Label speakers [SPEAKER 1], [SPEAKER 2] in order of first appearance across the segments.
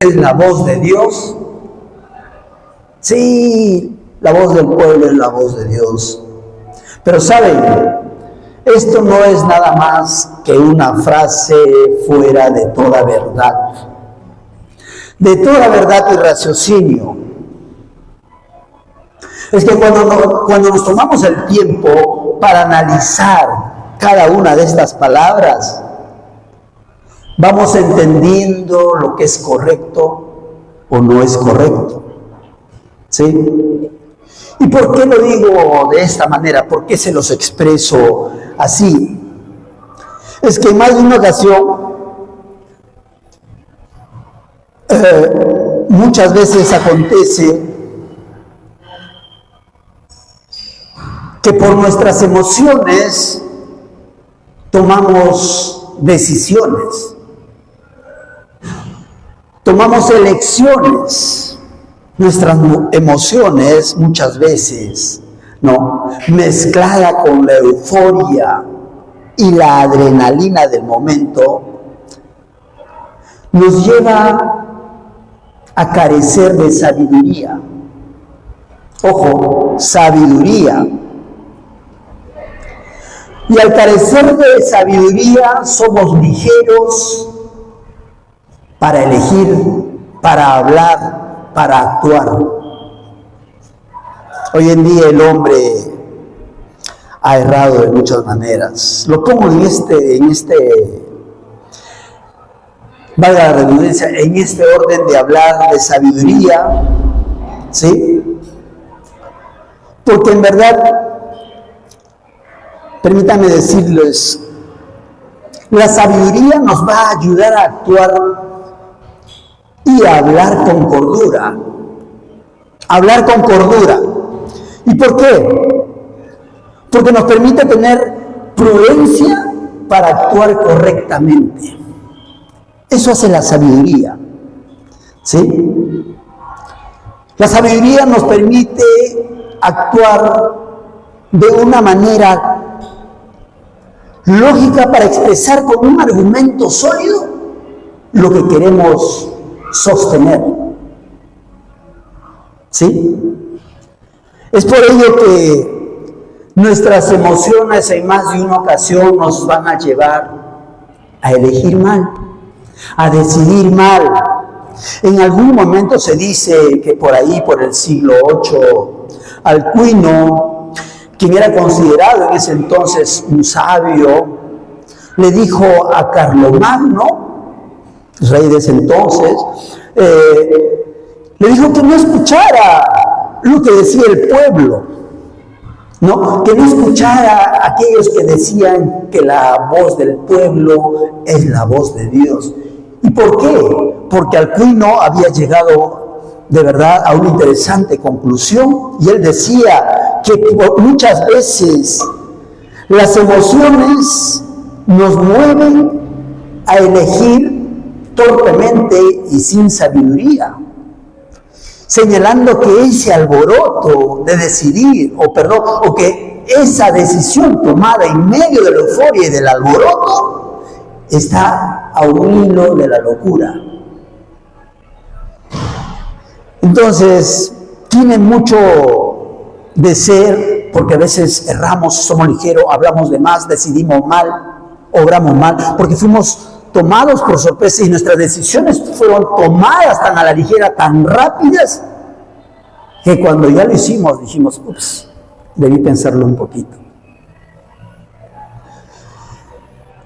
[SPEAKER 1] es la voz de Dios. Sí, la voz del pueblo es la voz de Dios. Pero ¿saben? Esto no es nada más que una frase fuera de toda verdad. De toda verdad y raciocinio. Es que cuando nos tomamos el tiempo para analizar cada una de estas palabras, vamos entendiendo lo que es correcto o no es correcto. ¿Sí? ¿Y por qué lo digo de esta manera? ¿Por qué se los expreso así? Es que en más de una ocasión, muchas veces acontece que por nuestras emociones tomamos decisiones, tomamos elecciones. Nuestras emociones muchas veces, ¿no?, mezclada con la euforia y la adrenalina del momento, nos lleva a carecer de sabiduría. Ojo, sabiduría. Y al carecer de sabiduría somos ligeros para elegir, para hablar, para actuar. Hoy en día el hombre ha errado de muchas maneras. Lo pongo valga la redundancia, en este orden de hablar de sabiduría, ¿sí? Porque en verdad, permítanme decirles, la sabiduría nos va a ayudar a actuar y a hablar con cordura. Hablar con cordura. ¿Y por qué? Porque nos permite tener prudencia para actuar correctamente. Eso hace la sabiduría. ¿Sí? La sabiduría nos permite actuar de una manera lógica para expresar con un argumento sólido lo que queremos sostener. ¿Sí? Es por ello que nuestras emociones en más de una ocasión nos van a llevar a elegir mal, a decidir mal. En algún momento se dice que por ahí, por el siglo VIII, Alcuino, quien era considerado en ese entonces un sabio, le dijo a Carlomagno, rey de ese entonces, le dijo que no escuchara lo que decía el pueblo, ¿no? Que no escuchara a aquellos que decían que la voz del pueblo es la voz de Dios. ¿Y por qué? Porque Alcuino había llegado de verdad a una interesante conclusión, y él decía que muchas veces las emociones nos mueven a elegir torpemente y sin sabiduría, señalando que ese alboroto de decidir, o que esa decisión tomada en medio de la euforia y del alboroto está a un hilo de la locura. Entonces, tiene mucho de ser, porque a veces erramos, somos ligeros, hablamos de más, decidimos mal, obramos mal, porque fuimos tomados por sorpresa y nuestras decisiones fueron tomadas tan a la ligera, tan rápidas, que cuando ya lo hicimos dijimos, ups, debí pensarlo un poquito.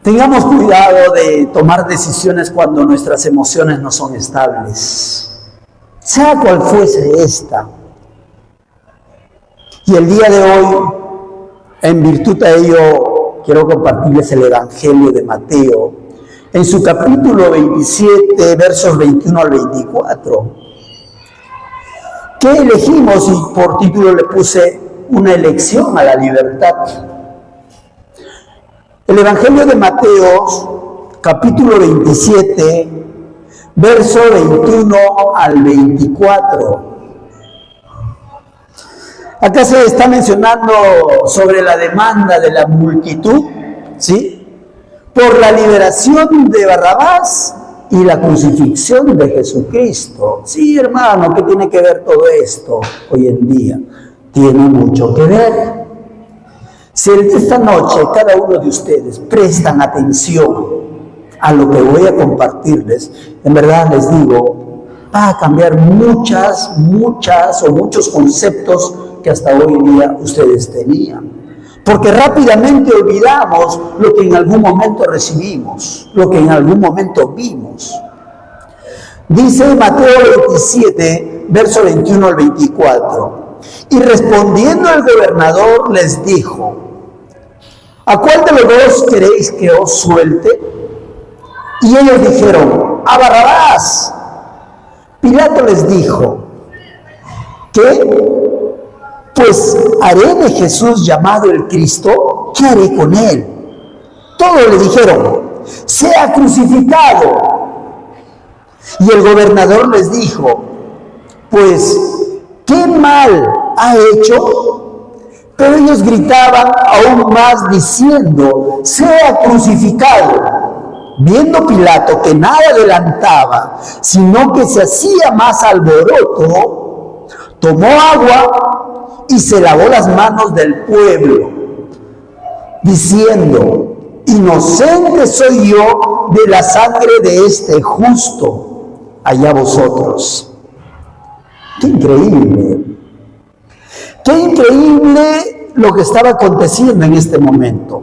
[SPEAKER 1] Tengamos cuidado de tomar decisiones cuando nuestras emociones no son estables, sea cual fuese esta. Y el día de hoy, en virtud de ello, quiero compartirles el Evangelio de Mateo, en su capítulo 27, versos 21 al 24. ¿Qué elegimos? Y por título le puse una elección a la libertad. El Evangelio de Mateo, capítulo 27, verso 21 al 24. Acá se está mencionando sobre la demanda de la multitud, ¿sí?, por la liberación de Barrabás y la crucifixión de Jesucristo. Sí, hermano, ¿qué tiene que ver todo esto hoy en día? Tiene mucho que ver. Si esta noche cada uno de ustedes prestan atención a lo que voy a compartirles, en verdad les digo, va a cambiar muchos conceptos que hasta hoy día ustedes tenían. Porque rápidamente olvidamos lo que en algún momento recibimos, lo que en algún momento vimos. Dice Mateo 27, verso 21 al 24. Y respondiendo el gobernador les dijo: ¿a cuál de los dos queréis que os suelte? Y ellos dijeron: a Barrabás. Pilato les dijo: ¿qué? Pues haré de Jesús llamado el Cristo, ¿qué haré con él? Todos le dijeron: sea crucificado. Y el gobernador les dijo: pues, ¿qué mal ha hecho? Pero ellos gritaban aún más diciendo: sea crucificado. Viendo Pilato que nada adelantaba, sino que se hacía más alboroto, tomó agua y se lavó las manos del pueblo, diciendo: inocente soy yo de la sangre de este justo, allá vosotros. ¡Qué increíble! ¡Qué increíble lo que estaba aconteciendo en este momento!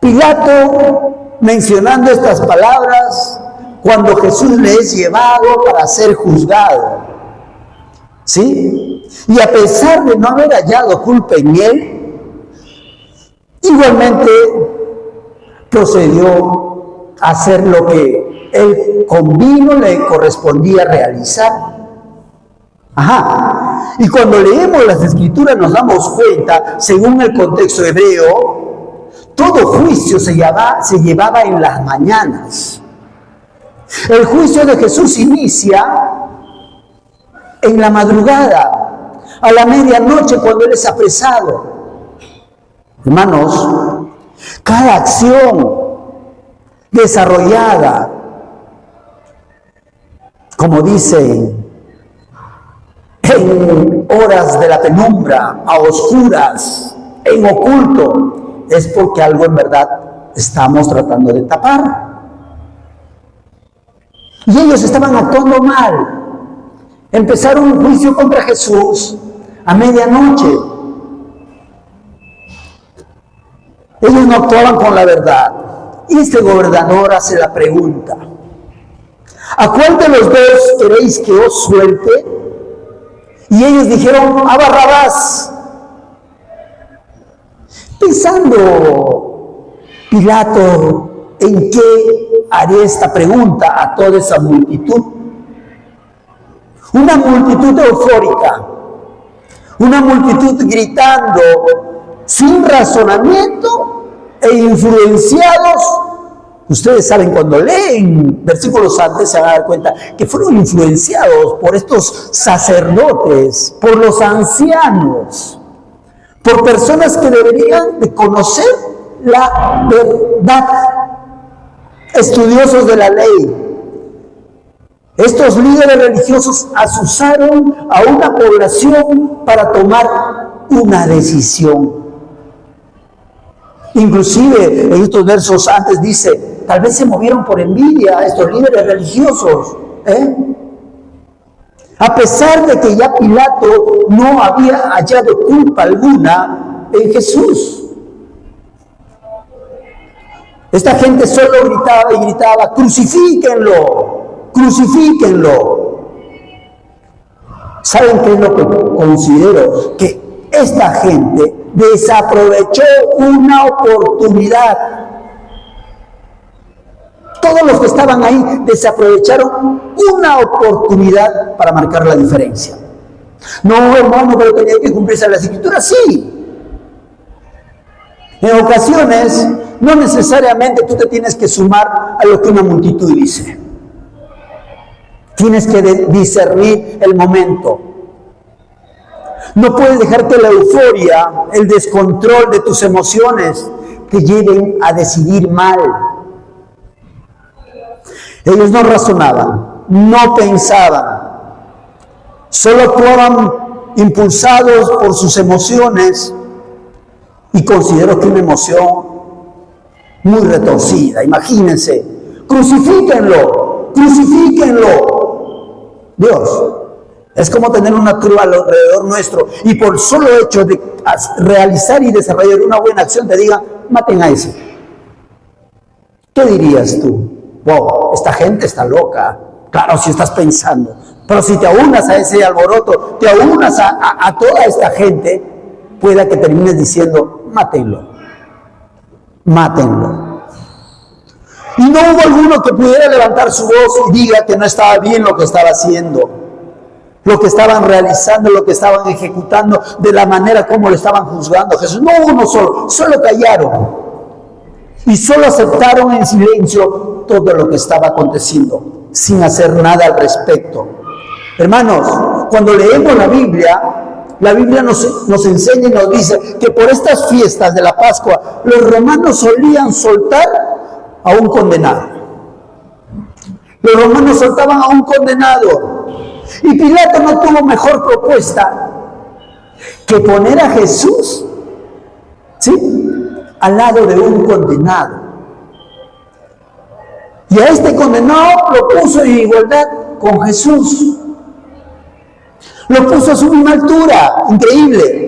[SPEAKER 1] Pilato, mencionando estas palabras, cuando Jesús le es llevado para ser juzgado, ¿sí? Y a pesar de no haber hallado culpa en él, igualmente procedió a hacer lo que él convino le correspondía realizar. Ajá. Y cuando leemos las Escrituras nos damos cuenta, según el contexto hebreo, todo juicio se llevaba en las mañanas. El juicio de Jesús inicia en la madrugada, a la medianoche, cuando Él es apresado. Hermanos, cada acción desarrollada, como dicen, en horas de la penumbra, a oscuras, en oculto, es porque algo en verdad estamos tratando de tapar. Y ellos estaban actuando mal. Empezaron un juicio contra Jesús a medianoche. Ellos no actuaban con la verdad. Y este gobernador hace la pregunta: ¿a cuál de los dos queréis que os suelte? Y ellos dijeron: a Barrabás. Pensando Pilato en qué haría esta pregunta a toda esa multitud. Una multitud eufórica, una multitud gritando sin razonamiento e influenciados. Ustedes saben, cuando leen versículos antes se van a dar cuenta que fueron influenciados por estos sacerdotes, por los ancianos, por personas que deberían de conocer la verdad, estudiosos de la ley. Estos líderes religiosos asusaron a una población para tomar una decisión. Inclusive en estos versos antes dice, tal vez se movieron por envidia estos líderes religiosos, a pesar de que ya Pilato no había hallado culpa alguna en Jesús. Esta gente solo gritaba y gritaba: crucifíquenlo, crucifíquenlo. ¿Saben qué es lo que considero? Que esta gente desaprovechó una oportunidad. Todos los que estaban ahí desaprovecharon una oportunidad para marcar la diferencia. No, hermano, pero tenía que cumplirse las Escrituras, sí. En ocasiones, no necesariamente tú te tienes que sumar a lo que una multitud dice. Tienes que discernir el momento. No puedes dejar que la euforia, el descontrol de tus emociones te lleven a decidir mal. Ellos no razonaban, no pensaban, solo actuaban impulsados por sus emociones, y considero que una emoción muy retorcida. Imagínense, crucifíquenlo, crucifíquenlo. Dios, es como tener una cruz alrededor nuestro y por solo hecho de realizar y desarrollar una buena acción te diga, maten a ese. ¿Qué dirías tú? Wow, esta gente está loca. Claro, si estás pensando, pero si te aunas a ese alboroto, te aunas a toda esta gente, pueda que termines diciendo, mátenlo, mátenlo. Y no hubo alguno que pudiera levantar su voz y diga que no estaba bien lo que estaba haciendo, lo que estaban realizando, lo que estaban ejecutando, de la manera como lo estaban juzgando a Jesús. No uno solo callaron y solo aceptaron en silencio todo lo que estaba aconteciendo, sin hacer nada al respecto. Hermanos, cuando leemos la Biblia nos enseña y nos dice que por estas fiestas de la Pascua, los romanos solían soltar a un condenado. Los romanos soltaban a un condenado. Y Pilato no tuvo mejor propuesta que poner a Jesús, ¿sí?, al lado de un condenado. Y a este condenado lo puso en igualdad con Jesús. Lo puso a su misma altura, increíble.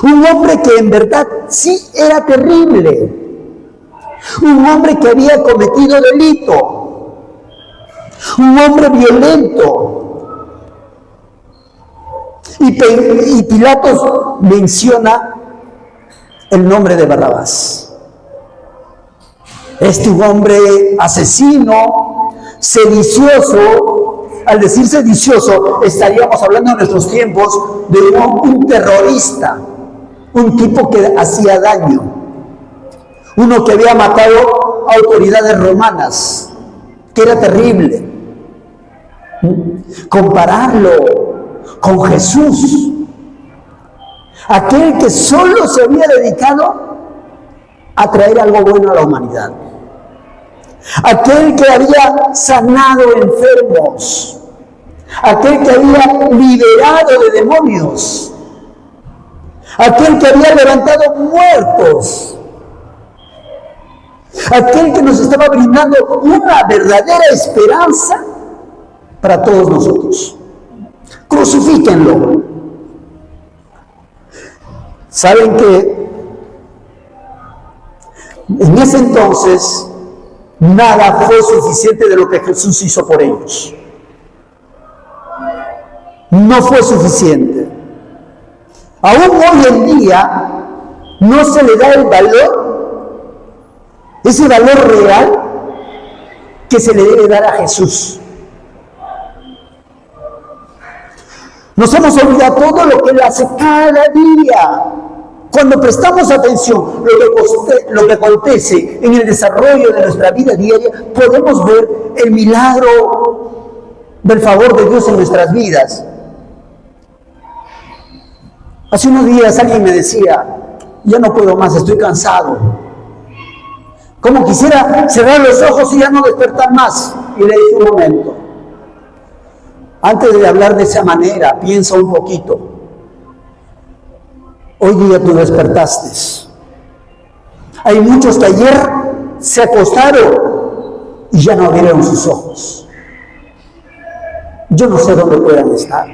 [SPEAKER 1] Un hombre que en verdad sí era terrible. Un hombre que había cometido delito. Un hombre violento. Y Pilatos menciona el nombre de Barrabás. Este hombre asesino, sedicioso. Al decir sedicioso, estaríamos hablando en nuestros tiempos de un terrorista, un tipo que hacía daño, uno que había matado a autoridades romanas, que era terrible. Compararlo con Jesús, aquel que solo se había dedicado a traer algo bueno a la humanidad, aquel que había sanado enfermos, aquel que había liberado de demonios, aquel que había levantado muertos, aquel que nos estaba brindando una verdadera esperanza para todos nosotros. Crucifíquenlo. Saben que en ese entonces nada fue suficiente de lo que Jesús hizo por ellos. No fue suficiente. Aún hoy en día no se le da el valor, ese valor real que se le debe dar a Jesús. Nos hemos olvidado todo lo que Él hace cada día. Cuando prestamos atención a lo que acontece en el desarrollo de nuestra vida diaria, podemos ver el milagro del favor de Dios en nuestras vidas. Hace unos días alguien me decía, ya no puedo más, estoy cansado. Como quisiera cerrar los ojos y ya no despertar más. Y le dije un momento, antes de hablar de esa manera, piensa un poquito. Hoy día tú despertaste. Hay muchos que ayer se acostaron y ya no abrieron sus ojos. Yo no sé dónde puedan estar.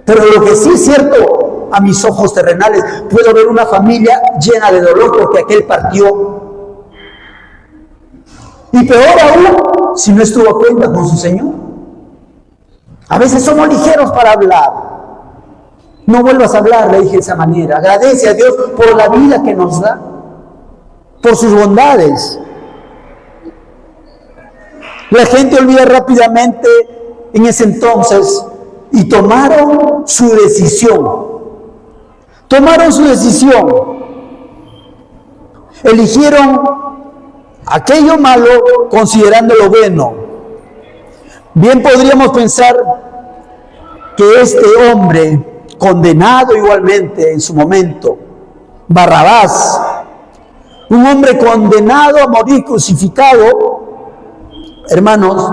[SPEAKER 1] Pero lo que sí es cierto, a mis ojos terrenales, puedo ver una familia llena de dolor porque aquel partió. Y peor aún, si no estuvo a cuenta con su Señor. A veces somos ligeros para hablar. No vuelvas a hablar, le dije de esa manera. Agradece a Dios por la vida que nos da, por sus bondades. La gente olvida rápidamente en ese entonces y tomaron su decisión. Tomaron su decisión. Eligieron aquello malo considerándolo bueno. Bien podríamos pensar que este hombre, condenado igualmente en su momento, Barrabás, Un hombre condenado a morir crucificado, hermanos,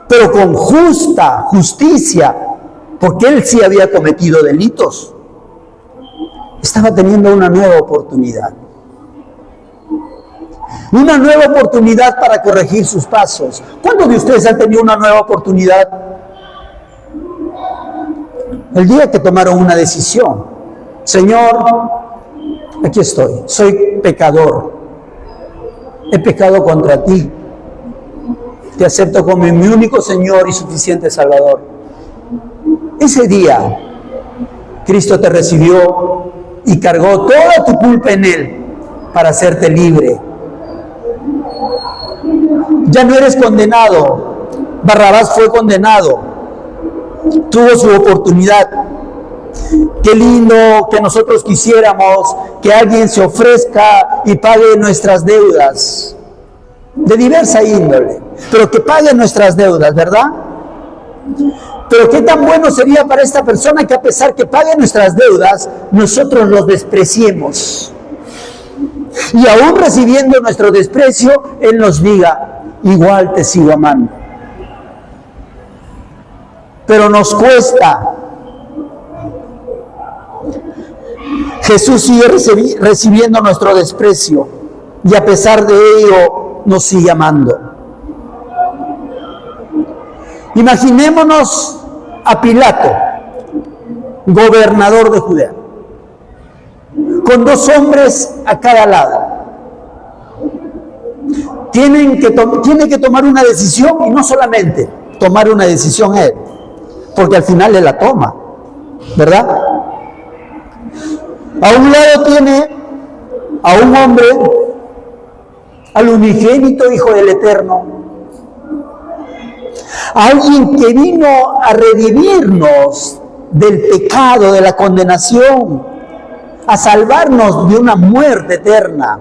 [SPEAKER 1] pero con justicia, porque él sí había cometido delitos. Estaba teniendo una nueva oportunidad. Una nueva oportunidad para corregir sus pasos. ¿Cuántos de ustedes han tenido una nueva oportunidad? El día que tomaron una decisión. Señor, aquí estoy, soy pecador. He pecado contra ti. Te acepto como mi único Señor y suficiente Salvador. Ese día, Cristo te recibió y cargó toda tu culpa en Él para hacerte libre. Ya no eres condenado. Barrabás fue condenado. Tuvo su oportunidad. Qué lindo que nosotros quisiéramos que alguien se ofrezca y pague nuestras deudas, de diversa índole, pero que pague nuestras deudas, ¿verdad? Pero qué tan bueno sería para esta persona que a pesar que pague nuestras deudas, nosotros los despreciemos. Y aún recibiendo nuestro desprecio, Él nos diga, igual te sigo amando. Pero nos cuesta. Jesús sigue recibiendo nuestro desprecio y a pesar de ello nos sigue amando. Imaginémonos a Pilato, gobernador de Judea, con dos hombres a cada lado. Tiene que tomar una decisión y no solamente tomar una decisión él, porque al final él la toma, ¿verdad? A un lado tiene a un hombre, al unigénito Hijo del Eterno, a alguien que vino a redimirnos del pecado, de la condenación, a salvarnos de una muerte eterna.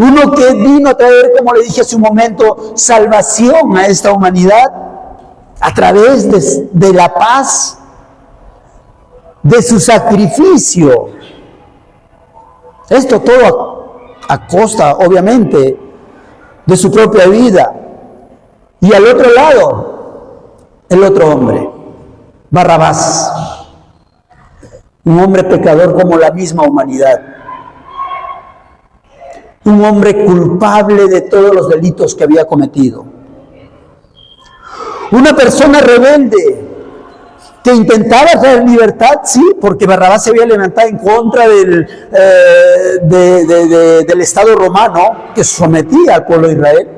[SPEAKER 1] Uno que vino a traer, como le dije hace un momento, salvación a esta humanidad a través de la paz, de su sacrificio. Esto todo a costa, obviamente, de su propia vida. Y al otro lado, el otro hombre, Barrabás, un hombre pecador como la misma humanidad, un hombre culpable de todos los delitos que había cometido, una persona rebelde que intentaba traer libertad, sí, porque Barrabás se había levantado en contra del Estado romano que sometía al pueblo de Israel,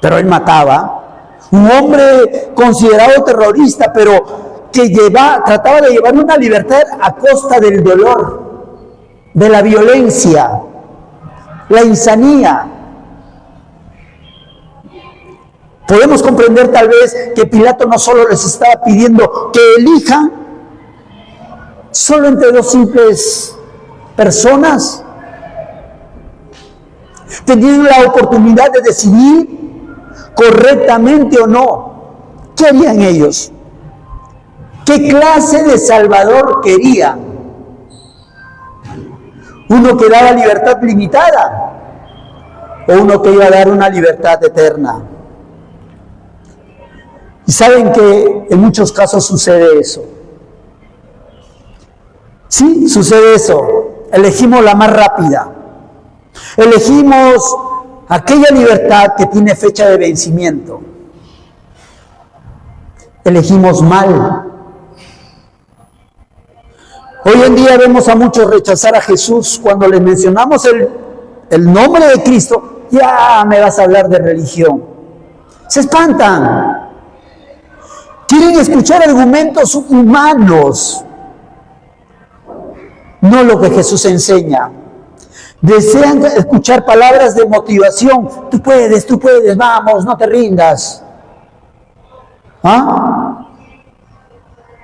[SPEAKER 1] pero él mataba. Un hombre considerado terrorista, pero que trataba de llevar una libertad a costa del dolor, de la violencia, la insanía. Podemos comprender tal vez que Pilato no solo les estaba pidiendo que elijan solo entre dos simples personas, teniendo la oportunidad de decidir correctamente o no. ¿Qué harían ellos? ¿Qué clase de Salvador querían? ¿Uno que daba libertad limitada o uno que iba a dar una libertad eterna? Y saben que en muchos casos sucede eso. Sí, sucede eso. Elegimos la más rápida. Elegimos aquella libertad que tiene fecha de vencimiento. Elegimos mal. Hoy en día vemos a muchos rechazar a Jesús cuando les mencionamos el nombre de Cristo. Ya me vas a hablar de religión. Se espantan. Quieren escuchar argumentos humanos, no lo que Jesús enseña. Desean escuchar palabras de motivación. Tú puedes, vamos, no te rindas. ¿Ah?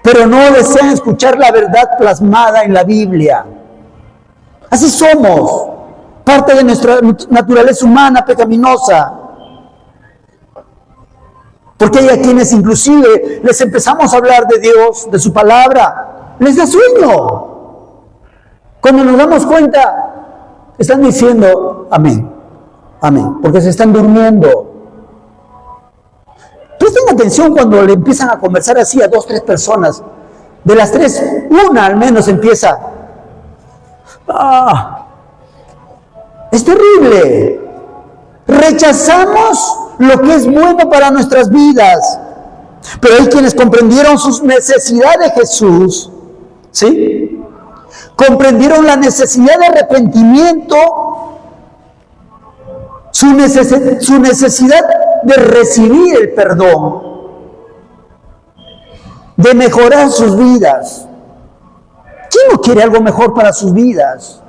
[SPEAKER 1] Pero no desean escuchar la verdad plasmada en la Biblia. Así somos, parte de nuestra naturaleza humana pecaminosa. Porque hay a quienes inclusive les empezamos a hablar de Dios, de su palabra, les da sueño. Cuando nos damos cuenta, Están diciendo amén, amén, porque se están durmiendo. Presten atención cuando le empiezan a conversar así a 2, 3 personas. De las 3, una al menos empieza. Es terrible. Rechazamos lo que es bueno para nuestras vidas. Pero hay quienes comprendieron su necesidad de Jesús, ¿sí? Comprendieron la necesidad de arrepentimiento, su necesidad de recibir el perdón, de mejorar sus vidas. ¿Quién no quiere algo mejor para sus vidas?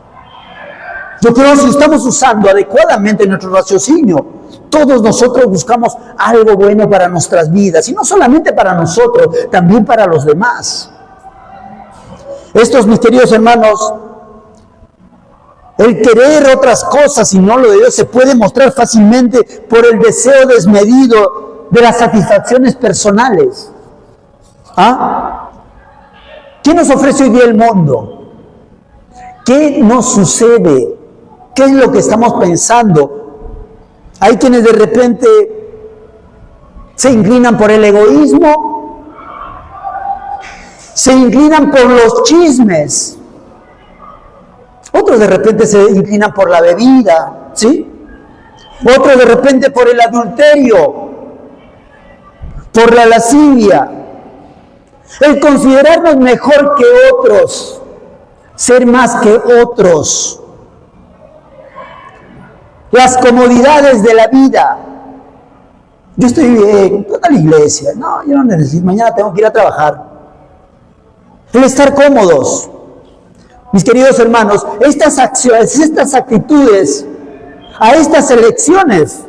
[SPEAKER 1] Yo creo que si estamos usando adecuadamente nuestro raciocinio, todos nosotros buscamos algo bueno para nuestras vidas, y no solamente para nosotros, también para los demás. Estos, mis queridos hermanos, el querer otras cosas y no lo de Dios se puede mostrar fácilmente por el deseo desmedido de las satisfacciones personales. ¿Qué nos ofrece hoy día el mundo? ¿Qué nos sucede? ¿Qué es lo que estamos pensando? Hay quienes de repente se inclinan por el egoísmo, se inclinan por los chismes, otros de repente se inclinan por la bebida, ¿sí? Otros de repente por el adulterio, por la lascivia, el considerarnos mejor que otros, ser más que otros, las comodidades de la vida. Yo estoy bien, voy a la iglesia, no, yo no necesito, mañana tengo que ir a trabajar. El estar cómodos. Mis queridos hermanos, estas acciones, estas actitudes, a estas elecciones,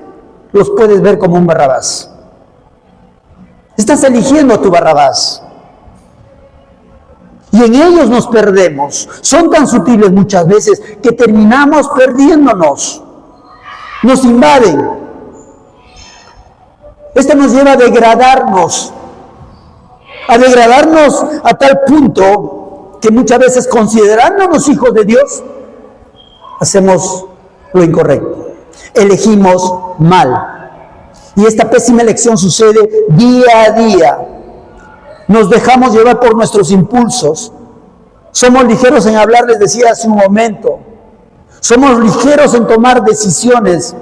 [SPEAKER 1] los puedes ver como un Barrabás. Estás eligiendo a tu Barrabás. Y en ellos nos perdemos. Son tan sutiles muchas veces que terminamos perdiéndonos. Nos invaden. Esto nos lleva a degradarnos a tal punto que muchas veces, considerándonos hijos de Dios, hacemos lo incorrecto, elegimos mal. Y esta pésima elección sucede día a día. Nos dejamos llevar por nuestros impulsos. Somos ligeros en hablar, les decía hace un momento. Somos ligeros en tomar decisiones.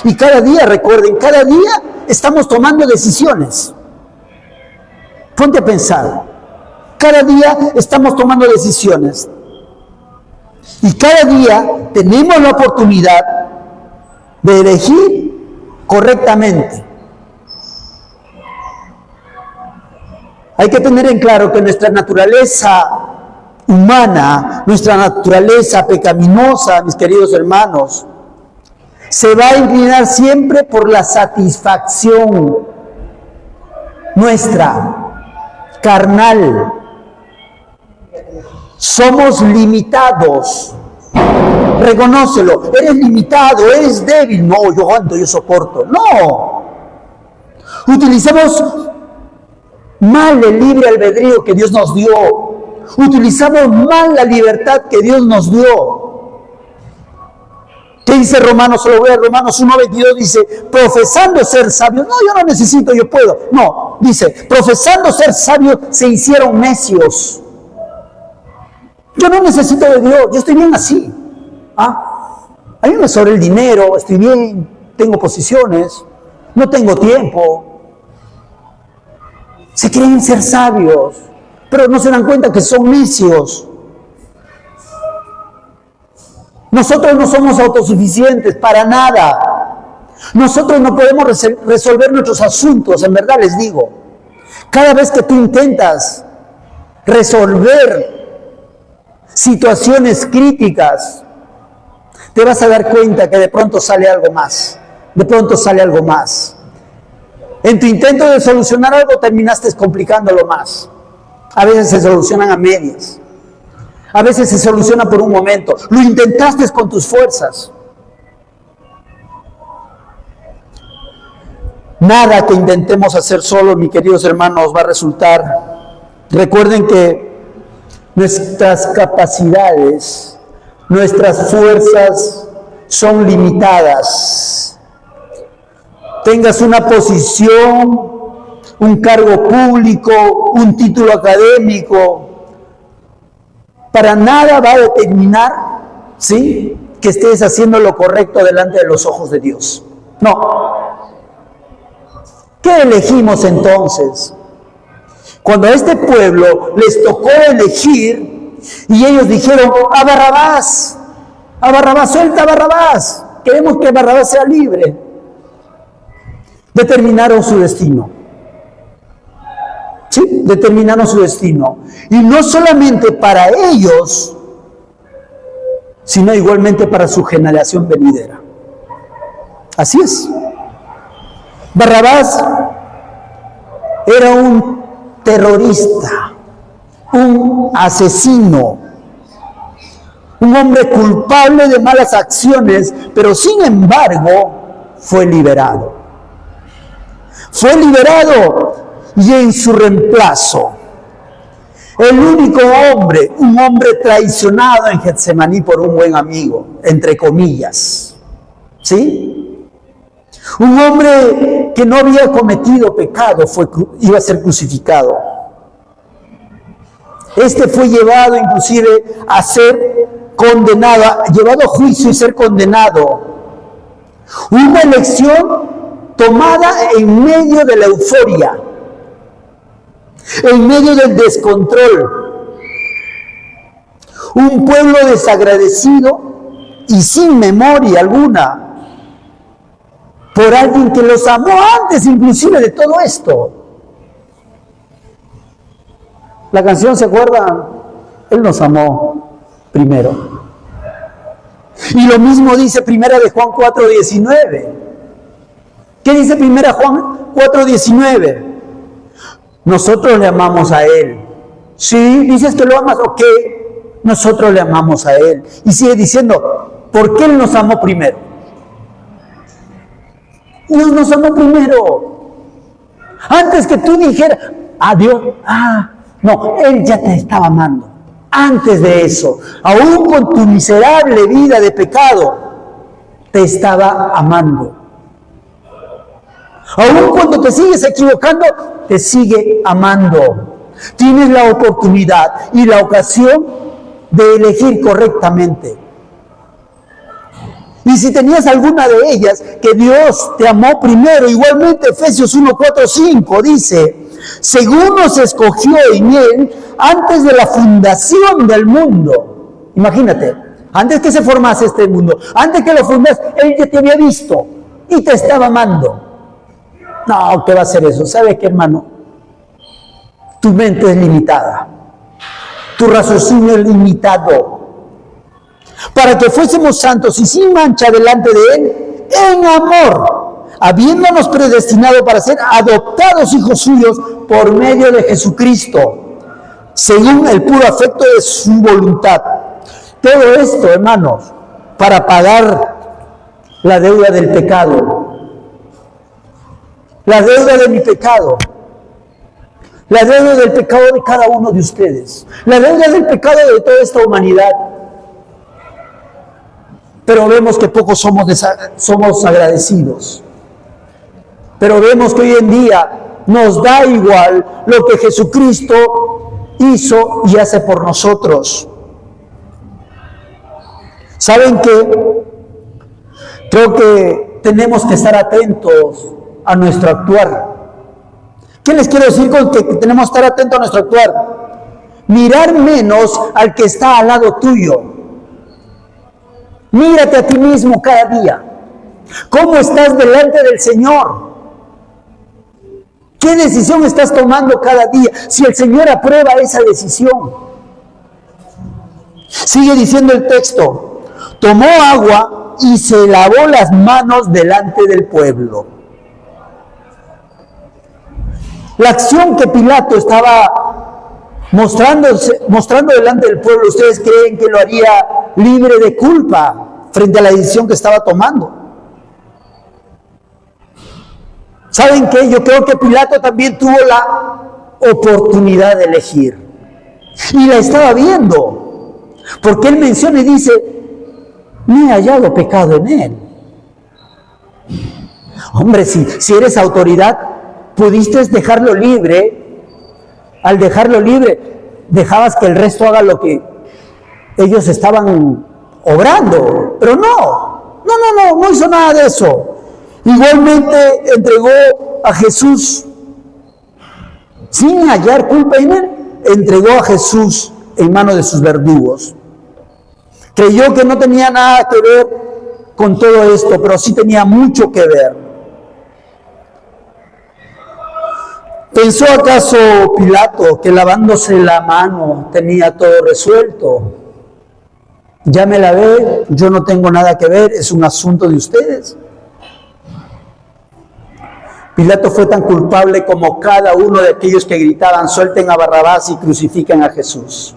[SPEAKER 1] Y cada día, recuerden, cada día estamos tomando decisiones. Ponte a pensar. Cada día estamos tomando decisiones. Y cada día tenemos la oportunidad de elegir correctamente. Hay que tener en claro que nuestra naturaleza humana, nuestra naturaleza pecaminosa, mis queridos hermanos, se va a inclinar siempre por la satisfacción nuestra, carnal. Somos limitados. Reconócelo. Eres limitado, eres débil. No, yo aguanto, yo soporto. No. Utilizamos mal el libre albedrío que Dios nos dio. Utilizamos mal la libertad que Dios nos dio. ¿Qué dice Romanos? Solo voy a Romanos 1:22, dice, profesando ser sabios. No, yo no necesito, yo puedo. No, dice, profesando ser sabios, se hicieron necios. Yo no necesito de Dios, yo estoy bien así. A mí me sobra el dinero, estoy bien, tengo posiciones, no tengo tiempo. Se creen ser sabios, pero no se dan cuenta que son necios. Nosotros no somos autosuficientes para nada. Nosotros no podemos resolver nuestros asuntos, en verdad les digo. Cada vez que tú intentas resolver situaciones críticas, te vas a dar cuenta que de pronto sale algo más. De pronto sale algo más. En tu intento de solucionar algo terminaste complicándolo más. A veces se solucionan a medias. A veces se soluciona por un momento. Lo intentaste con tus fuerzas. Nada que intentemos hacer solos, mis queridos hermanos, va a resultar. Recuerden que nuestras capacidades Nuestras fuerzas son limitadas. Tengas una posición, un cargo público, un título académico, para nada va a determinar, ¿sí?, que estés haciendo lo correcto delante de los ojos de Dios. No. ¿Qué elegimos entonces? Cuando a este pueblo les tocó elegir y ellos dijeron: a Barrabás, suelta a Barrabás, queremos que Barrabás sea libre, determinaron su destino. Sí, determinaron su destino. Y no solamente para ellos, sino igualmente para su generación venidera. Así es. Barrabás era un terrorista, un asesino, un hombre culpable de malas acciones, pero sin embargo fue liberado. Fue liberado y en su reemplazo, el único hombre, un hombre traicionado en Getsemaní por un buen amigo, entre comillas, ¿sí? Un hombre que no había cometido pecado iba a ser crucificado. Este fue llevado inclusive a ser condenado, llevado a juicio y ser condenado. Una elección tomada en medio de la euforia, en medio del descontrol. Un pueblo desagradecido y sin memoria alguna por alguien que los amó antes inclusive de todo esto. La canción, ¿se acuerdan? Él nos amó primero. Y lo mismo dice Primera de Juan 4:19. ¿Qué dice Primera Juan 4:19? Nosotros le amamos a Él. Sí, dices que lo amas, ok. Nosotros le amamos a Él. Y sigue diciendo, ¿por qué Él nos amó primero? Dios nos amó primero. Antes que tú dijeras, Dios, no, Él ya te estaba amando. Antes de eso, aún con tu miserable vida de pecado, te estaba amando. Aún cuando te sigues equivocando, te sigue amando. Tienes la oportunidad y la ocasión de elegir correctamente. Y si tenías alguna de ellas, que Dios te amó primero, igualmente Efesios 1:4-5 dice, según nos escogió en Él antes de la fundación del mundo. Imagínate, antes que se formase este mundo, antes que lo fundas, Él ya te había visto y te estaba amando. No, ¿qué va a hacer eso? ¿Sabe qué, hermano? Tu mente es limitada. Tu raciocinio es limitado. Para que fuésemos santos y sin mancha delante de Él, en amor, habiéndonos predestinado para ser adoptados hijos suyos por medio de Jesucristo, según el puro afecto de su voluntad. Todo esto, hermanos, para pagar la deuda del pecado. La deuda de mi pecado. La deuda del pecado de cada uno de ustedes. La deuda del pecado de toda esta humanidad. Pero vemos que pocos somos agradecidos. Pero vemos que hoy en día nos da igual lo que Jesucristo hizo y hace por nosotros. ¿Saben qué? Creo que tenemos que estar atentos a nuestro actuar. ¿Qué les quiero decir con que tenemos que estar atentos a nuestro actuar? Mirar menos al que está al lado tuyo. Mírate a ti mismo cada día. ¿Cómo estás delante del Señor? ¿Qué decisión estás tomando cada día? Si el Señor aprueba esa decisión. Sigue diciendo el texto. Tomó agua y se lavó las manos delante del pueblo. La acción que Pilato estaba mostrando delante del pueblo, ¿ustedes creen que lo haría libre de culpa frente a la decisión que estaba tomando? ¿Saben qué? Yo creo que Pilato también tuvo la oportunidad de elegir. Y la estaba viendo. Porque él menciona y dice, ni he hallado pecado en él. Hombre, si eres autoridad, pudiste dejarlo libre. Al dejarlo libre, dejabas que el resto haga lo que ellos estaban obrando. Pero no hizo nada de eso. Igualmente entregó a Jesús, sin hallar culpa en él, entregó a Jesús en manos de sus verdugos. Creyó que no tenía nada que ver con todo esto, pero sí tenía mucho que ver. ¿Pensó acaso Pilato que lavándose la mano tenía todo resuelto? Ya me lavé, yo no tengo nada que ver, es un asunto de ustedes. Pilato fue tan culpable como cada uno de aquellos que gritaban: suelten a Barrabás y crucifiquen a Jesús.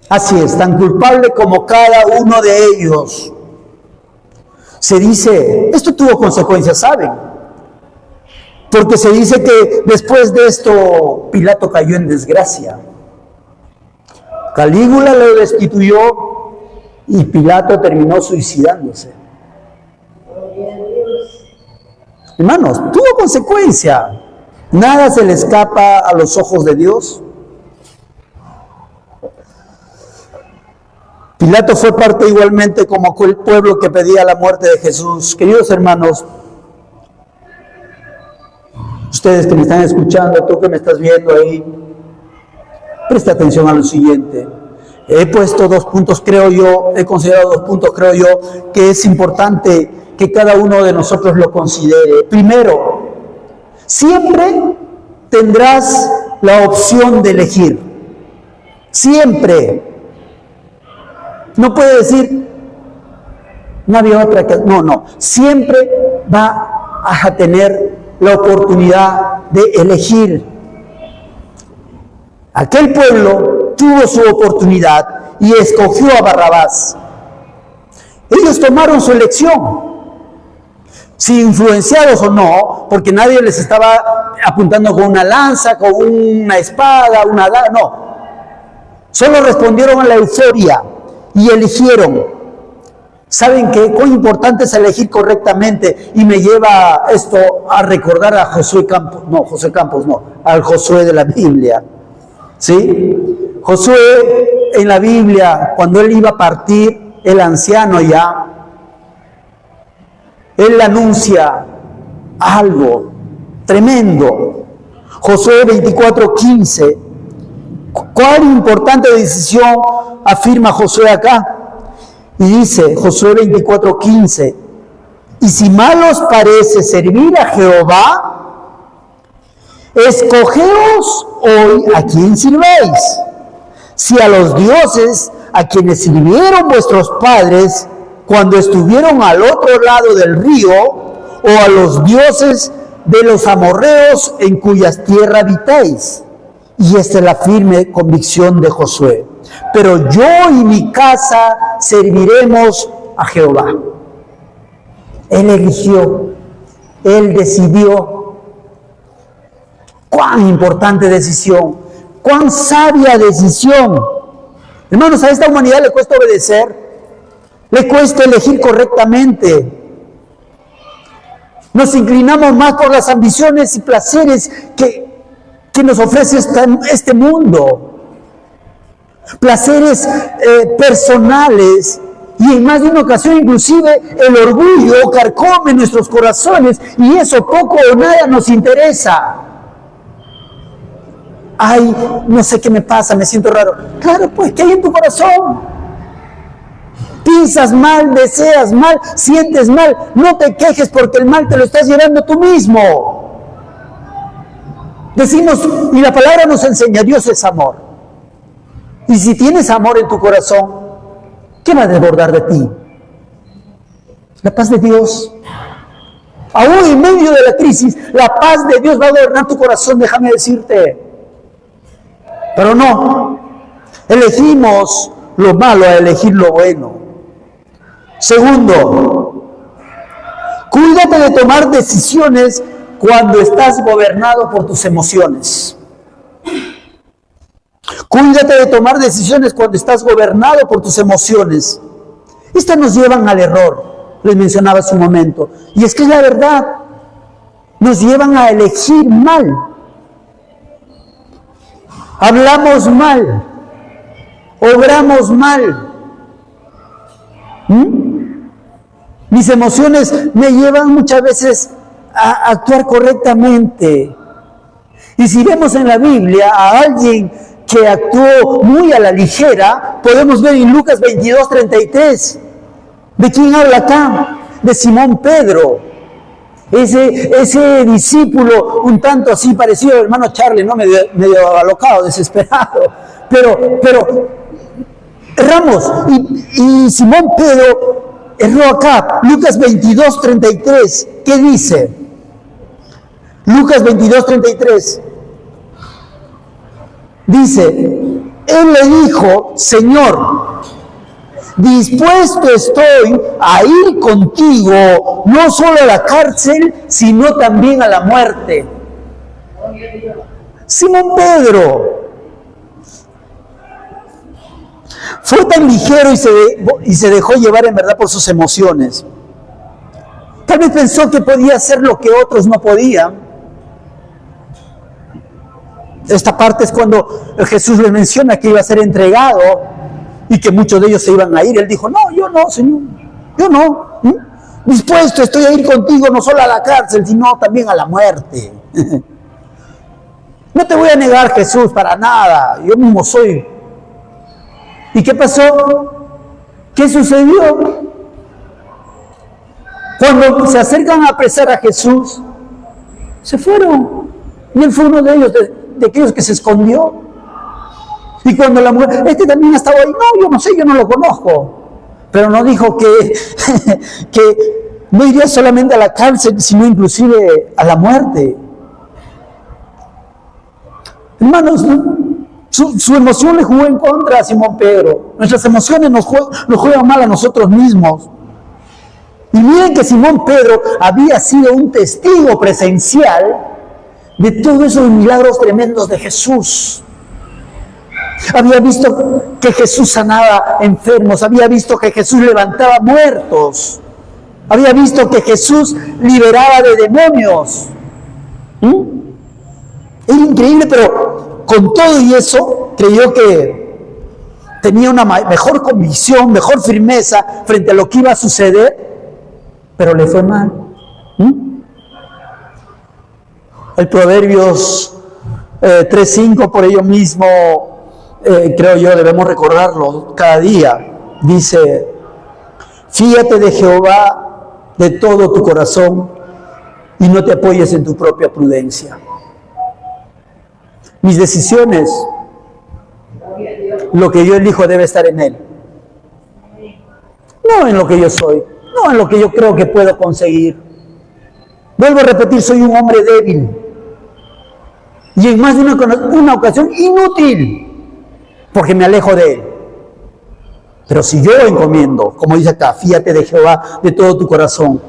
[SPEAKER 1] Así es, tan culpable como cada uno de ellos. Se dice, esto tuvo consecuencias, ¿saben? Porque se dice que después de esto Pilato cayó en desgracia. Calígula lo destituyó y Pilato terminó suicidándose. Hermanos, tuvo consecuencia. Nada se le escapa a los ojos de Dios. Pilato fue parte igualmente como el pueblo que pedía la muerte de Jesús. Queridos hermanos, ustedes que me están escuchando, tú que me estás viendo ahí, presta atención a lo siguiente. He puesto 2 puntos, creo yo, he considerado 2 puntos, creo yo, que es importante que cada uno de nosotros lo considere. Primero, siempre tendrás la opción de elegir. Siempre. No puede decir, no había otra que... No. Siempre va a tener la oportunidad de elegir. Aquel pueblo tuvo su oportunidad y escogió a Barrabás. Ellos tomaron su elección. Si influenciados o no, porque nadie les estaba apuntando con una lanza, con una espada, una daga, no. Solo respondieron a la euforia y eligieron. ¿Saben qué? Cuán importante es elegir correctamente, y me lleva esto a recordar a al Josué de la Biblia. ¿Sí? Josué en la Biblia, cuando él iba a partir, el anciano ya, él anuncia algo tremendo. Josué 24:15. ¿Cuál importante decisión afirma Josué acá? Y dice Josué 24:15: y si mal os parece servir a Jehová, escogeos hoy a quién sirvéis, si a los dioses a quienes sirvieron vuestros padres cuando estuvieron al otro lado del río, o a los dioses de los amorreos en cuyas tierras habitáis. Y esta es la firme convicción de Josué: pero yo y mi casa serviremos a Jehová. Él eligió, él decidió. Cuán importante decisión, cuán sabia decisión. Hermanos, a esta humanidad le cuesta obedecer, le cuesta elegir correctamente. Nos inclinamos más por las ambiciones y placeres que nos ofrece este mundo. Placeres personales, y en más de una ocasión inclusive el orgullo carcome nuestros corazones, y eso poco o nada nos interesa. Ay, no sé qué me pasa, me siento raro. Claro, pues, ¿qué hay en tu corazón? Piensas mal, deseas mal, sientes mal. No te quejes, porque el mal te lo estás llevando tú mismo. Decimos, y la palabra nos enseña, Dios es amor. Y si tienes amor en tu corazón, ¿qué va a desbordar de ti? La paz de Dios. Aún en medio de la crisis, la paz de Dios va a gobernar tu corazón, déjame decirte. Pero no, elegimos lo malo a elegir lo bueno. Segundo, cuídate de tomar decisiones cuando estás gobernado por tus emociones. Cuídate de tomar decisiones cuando estás gobernado por tus emociones. Estas nos llevan al error, les mencionaba hace un momento. Y es que es la verdad, nos llevan a elegir mal. Hablamos mal, obramos mal. Mis emociones me llevan muchas veces a actuar correctamente. Y si vemos en la Biblia a alguien que actuó muy a la ligera, podemos ver en Lucas 22:33. ¿De quién habla acá? De Simón Pedro. Ese discípulo un tanto así parecido al hermano Charlie, ¿no? Medio alocado, desesperado. Pero erramos. Y Simón Pedro erró acá. Lucas 22:33. ¿Qué dice? Lucas 22:33. Dice, él le dijo, Señor, dispuesto estoy a ir contigo, no solo a la cárcel, sino también a la muerte. Simón Pedro fue tan ligero y se dejó llevar en verdad por sus emociones. Tal vez pensó que podía hacer lo que otros no podían. Esta parte es cuando Jesús le menciona que iba a ser entregado y que muchos de ellos se iban a ir. Él dijo, no, yo no, Señor, yo no. Dispuesto estoy a ir contigo no solo a la cárcel, sino también a la muerte. No te voy a negar, Jesús, para nada, yo mismo soy. ¿Y qué pasó? ¿Qué sucedió? Cuando se acercan a apresar a Jesús, se fueron. Y él fue uno de ellos, de aquellos que se escondió. Y cuando la mujer, también estaba ahí, no, yo no sé, yo no lo conozco. Pero no dijo que no iría solamente a la cárcel, sino inclusive a la muerte. Hermanos, su emoción le jugó en contra a Simón Pedro. Nuestras emociones nos juegan mal a nosotros mismos. Y miren que Simón Pedro había sido un testigo presencial de todos esos milagros tremendos de Jesús. Había visto que Jesús sanaba enfermos, había visto que Jesús levantaba muertos, había visto que Jesús liberaba de demonios. Era increíble, pero con todo y eso creyó que tenía una mejor convicción, mejor firmeza frente a lo que iba a suceder, pero le fue mal. El Proverbios 3:5, por ello mismo, creo yo, debemos recordarlo cada día. Dice, fíate de Jehová de todo tu corazón y no te apoyes en tu propia prudencia. Mis decisiones, lo que yo elijo debe estar en Él. No en lo que yo soy, no en lo que yo creo que puedo conseguir. Vuelvo a repetir, soy un hombre débil. Y en más de una ocasión inútil, porque me alejo de Él. Pero si yo encomiendo, como dice acá, fíate de Jehová de todo tu corazón.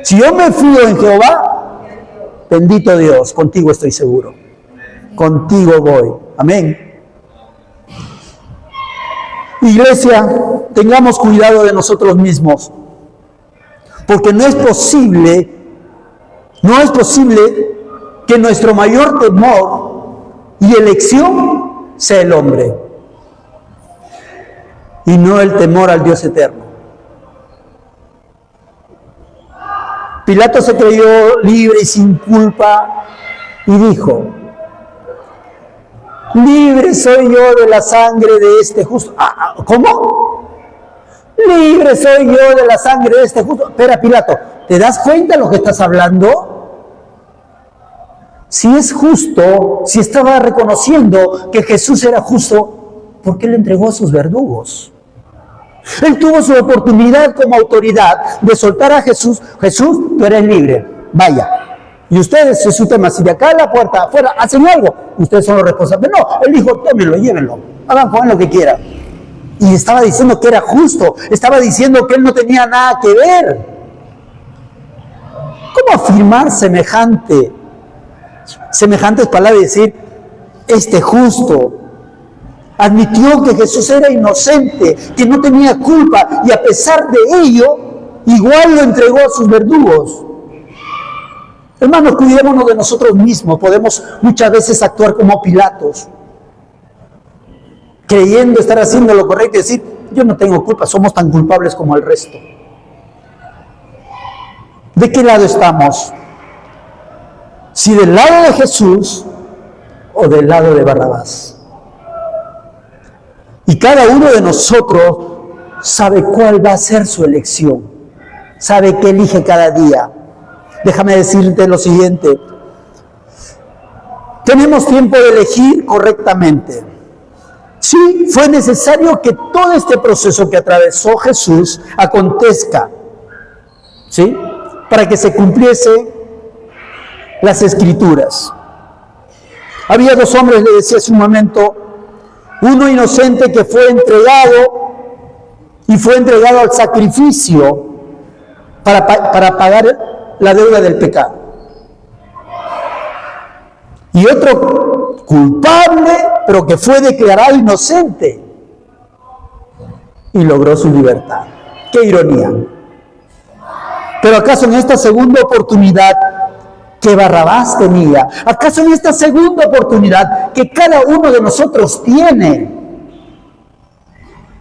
[SPEAKER 1] Si yo me fío en Jehová, bendito Dios, contigo estoy seguro. Contigo voy. Amén. Iglesia, tengamos cuidado de nosotros mismos, porque no es posible que nuestro mayor temor y elección sea el hombre y no el temor al Dios eterno. Pilato se creyó libre y sin culpa y dijo, libre soy yo de la sangre de este justo. ¿Cómo? Libre soy yo de la sangre de este justo. Espera, Pilato, ¿te das cuenta de lo que estás hablando? Si es justo, si estaba reconociendo que Jesús era justo, ¿por qué le entregó a sus verdugos? Él tuvo su oportunidad como autoridad de soltar a Jesús. Jesús, tú eres libre, vaya. Y ustedes, es su tema, si de acá a la puerta afuera hacen algo, ustedes son los responsables. No, él dijo, tómenlo, llévenlo, hagan con él lo que quieran. Y estaba diciendo que era justo, estaba diciendo que él no tenía nada que ver. ¿Cómo afirmar semejantes palabras y decir, este justo, Admitió que Jesús era inocente, que no tenía culpa, y a pesar de ello, igual lo entregó a sus verdugos. Hermanos, cuidémonos de nosotros mismos. Podemos muchas veces actuar como Pilatos, creyendo estar haciendo lo correcto y decir, yo no tengo culpa, somos tan culpables como el resto. ¿De qué lado estamos? ¿Si del lado de Jesús o del lado de Barrabás? Y cada uno de nosotros sabe cuál va a ser su elección, sabe qué elige cada día. Déjame decirte lo siguiente: tenemos tiempo de elegir correctamente. Sí, fue necesario que todo este proceso que atravesó Jesús acontezca, ¿sí?, para que se cumpliese las Escrituras. Había dos hombres, le decía hace un momento, uno inocente que fue entregado al sacrificio para pagar la deuda del pecado. Y otro culpable, pero que fue declarado inocente y logró su libertad. ¡Qué ironía! Pero ¿acaso en esta segunda oportunidad que Barrabás tenía, acaso en esta segunda oportunidad que cada uno de nosotros tiene,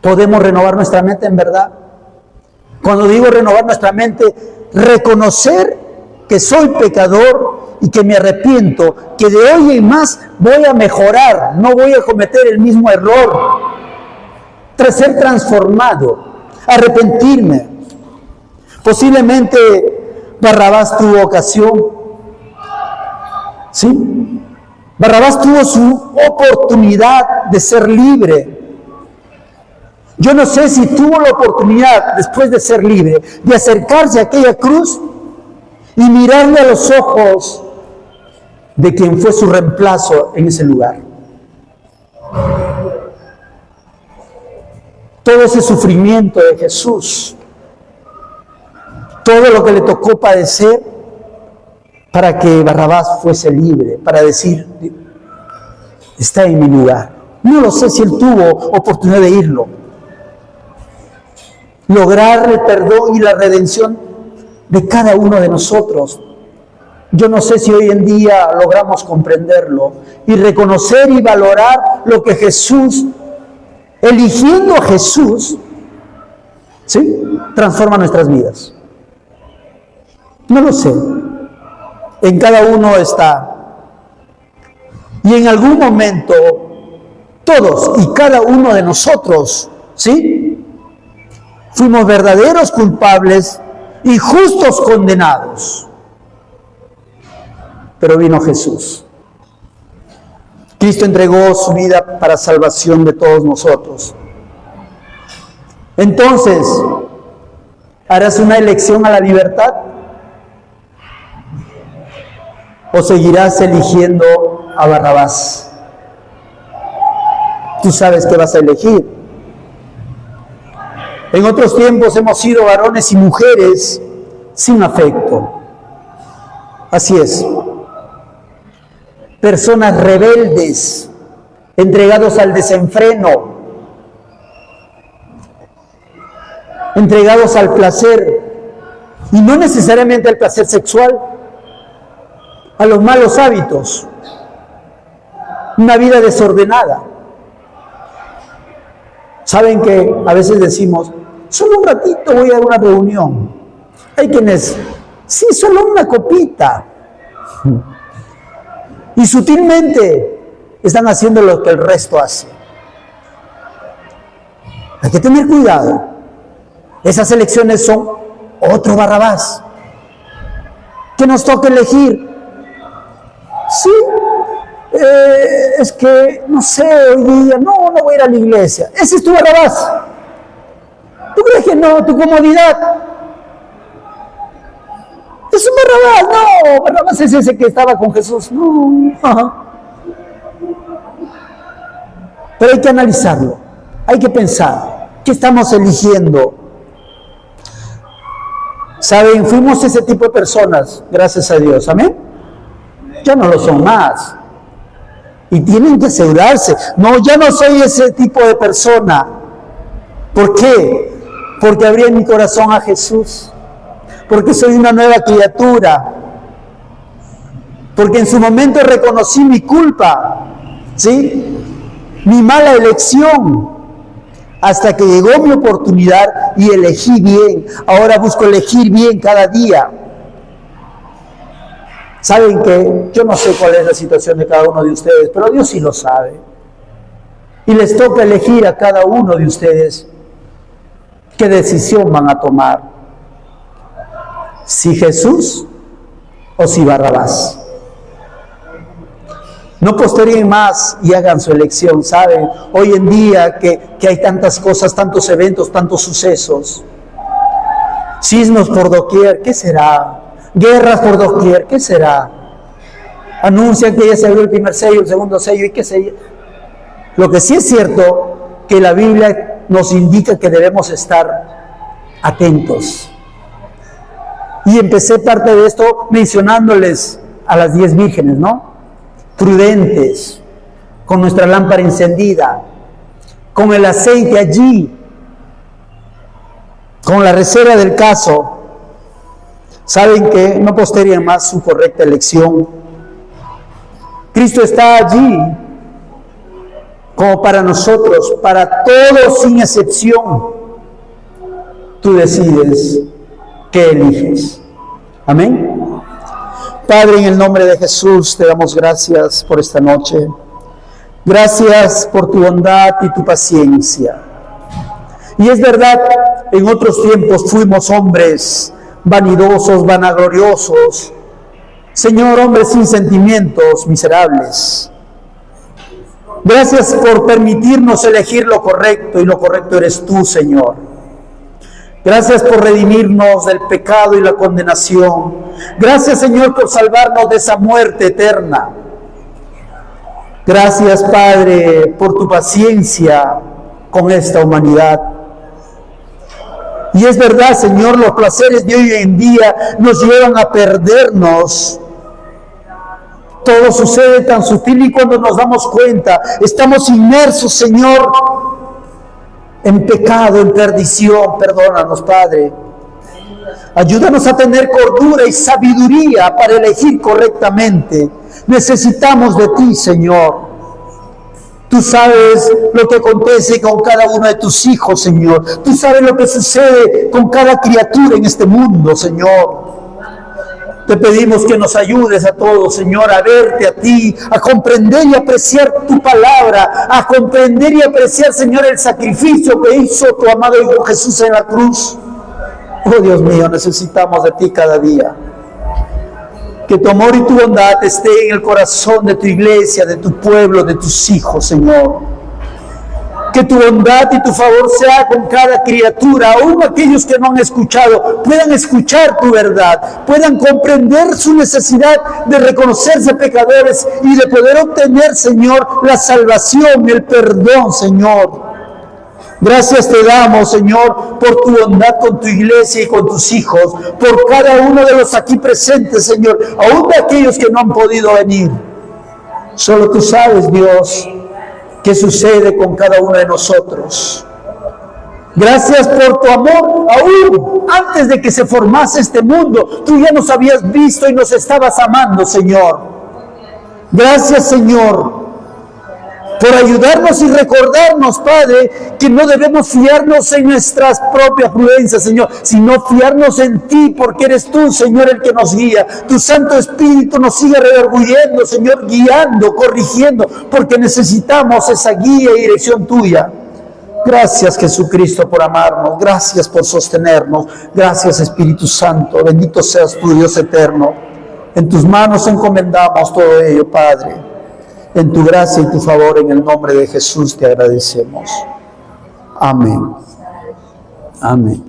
[SPEAKER 1] podemos renovar nuestra mente en verdad? Cuando digo renovar nuestra mente, reconocer que soy pecador y que me arrepiento, que de hoy en más voy a mejorar, no voy a cometer el mismo error, tras ser transformado, arrepentirme. Posiblemente Barrabás tuvo ocasión, ¿sí? Barrabás tuvo su oportunidad de ser libre. Yo no sé si tuvo la oportunidad, después de ser libre, de acercarse a aquella cruz y mirarle a los ojos de quien fue su reemplazo en ese lugar. Todo ese sufrimiento de Jesús, todo lo que le tocó padecer para que Barrabás fuese libre, para decir, está en mi lugar. No lo sé si él tuvo oportunidad de irlo. Lograr el perdón y la redención de cada uno de nosotros. Yo no sé si hoy en día logramos comprenderlo y reconocer y valorar lo que Jesús, eligiendo a Jesús, ¿sí?, transforma nuestras vidas. No lo sé. En cada uno está. Y en algún momento, todos y cada uno de nosotros, ¿sí?, fuimos verdaderos culpables y justos condenados. Pero vino Jesús. Cristo entregó su vida para salvación de todos nosotros. Entonces, ¿harás una elección a la libertad? ¿O seguirás eligiendo a Barrabás? Tú sabes qué vas a elegir. En otros tiempos hemos sido varones y mujeres sin afecto. Así es. Personas rebeldes, entregados al desenfreno, entregados al placer, y no necesariamente al placer sexual, a los malos hábitos, una vida desordenada. Saben que a veces decimos, solo un ratito voy a una reunión. Hay quienes, sí, solo una copita. Y sutilmente están haciendo lo que el resto hace. Hay que tener cuidado. Esas elecciones son otro Barrabás que nos toca elegir. Sí, es que, no sé, hoy día, no voy a ir a la iglesia. Ese es tu Barrabás. ¿Tú crees que no? Tu comodidad. Es un Barrabás. No, Barrabás es ese que estaba con Jesús. No. Pero hay que analizarlo. Hay que pensar. ¿Qué estamos eligiendo? ¿Saben? Fuimos ese tipo de personas, gracias a Dios. ¿Amén? Ya no lo son más. Y tienen que asegurarse. No, ya no soy ese tipo de persona. ¿Por qué? Porque abrí en mi corazón a Jesús. Porque soy una nueva criatura. Porque en su momento reconocí mi culpa, ¿sí? Mi mala elección. Hasta que llegó mi oportunidad y elegí bien. Ahora busco elegir bien cada día. Saben que yo no sé cuál es la situación de cada uno de ustedes, pero Dios sí lo sabe. Y les toca elegir a cada uno de ustedes qué decisión van a tomar. Si Jesús o si Barrabás. No posterguen más y hagan su elección, ¿saben? Hoy en día que hay tantas cosas, tantos eventos, tantos sucesos. Sismos por doquier, ¿qué será? Guerras por doquier, ¿qué será? Anuncian que ya se abrió el primer sello, el segundo sello, y qué sé yo. Lo que sí es cierto, que la Biblia nos indica que debemos estar atentos. Y empecé parte de esto mencionándoles a las 10 vírgenes, ¿no? Prudentes, con nuestra lámpara encendida, con el aceite allí, con la reserva del caso. Saben que no posterguen más su correcta elección. Cristo está allí como para nosotros, para todos sin excepción. Tú decides qué eliges. Amén. Padre, en el nombre de Jesús te damos gracias por esta noche. Gracias por tu bondad y tu paciencia. Y es verdad, en otros tiempos fuimos hombres vanidosos, vanagloriosos. Señor, hombres sin sentimientos, miserables. Gracias por permitirnos elegir lo correcto, y lo correcto eres tú, Señor. Gracias por redimirnos del pecado y la condenación. Gracias, Señor, por salvarnos de esa muerte eterna. Gracias, Padre, por tu paciencia con esta humanidad. Y es verdad, Señor, los placeres de hoy en día nos llevan a perdernos. Todo sucede tan sutil y cuando nos damos cuenta, estamos inmersos, Señor, en pecado, en perdición. Perdónanos, Padre. Ayúdanos a tener cordura y sabiduría para elegir correctamente. Necesitamos de ti, Señor. Tú sabes lo que acontece con cada uno de tus hijos, Señor. Tú sabes lo que sucede con cada criatura en este mundo, Señor. Te pedimos que nos ayudes a todos, Señor, a verte a ti, a comprender y apreciar tu palabra, a comprender y apreciar, Señor, el sacrificio que hizo tu amado Hijo Jesús en la cruz. Oh, Dios mío, necesitamos de ti cada día. Que tu amor y tu bondad esté en el corazón de tu iglesia, de tu pueblo, de tus hijos, Señor. Que tu bondad y tu favor sea con cada criatura, aún aquellos que no han escuchado, puedan escuchar tu verdad, puedan comprender su necesidad de reconocerse pecadores y de poder obtener, Señor, la salvación, el perdón, Señor. Gracias te damos, Señor, por tu bondad con tu iglesia y con tus hijos, por cada uno de los aquí presentes, Señor, aún de aquellos que no han podido venir. Solo tú sabes, Dios, qué sucede con cada uno de nosotros. Gracias por tu amor, aún antes de que se formase este mundo, tú ya nos habías visto y nos estabas amando, Señor. Gracias, Señor, por ayudarnos y recordarnos, Padre, que no debemos fiarnos en nuestras propias prudencias, Señor, sino fiarnos en ti, porque eres tú, Señor, el que nos guía. Tu Santo Espíritu nos sigue redarguyendo, Señor, guiando, corrigiendo, porque necesitamos esa guía y dirección tuya. Gracias, Jesucristo, por amarnos. Gracias por sostenernos. Gracias, Espíritu Santo. Bendito seas tu Dios eterno. En tus manos encomendamos todo ello, Padre. En tu gracia y tu favor, en el nombre de Jesús te agradecemos. Amén. Amén.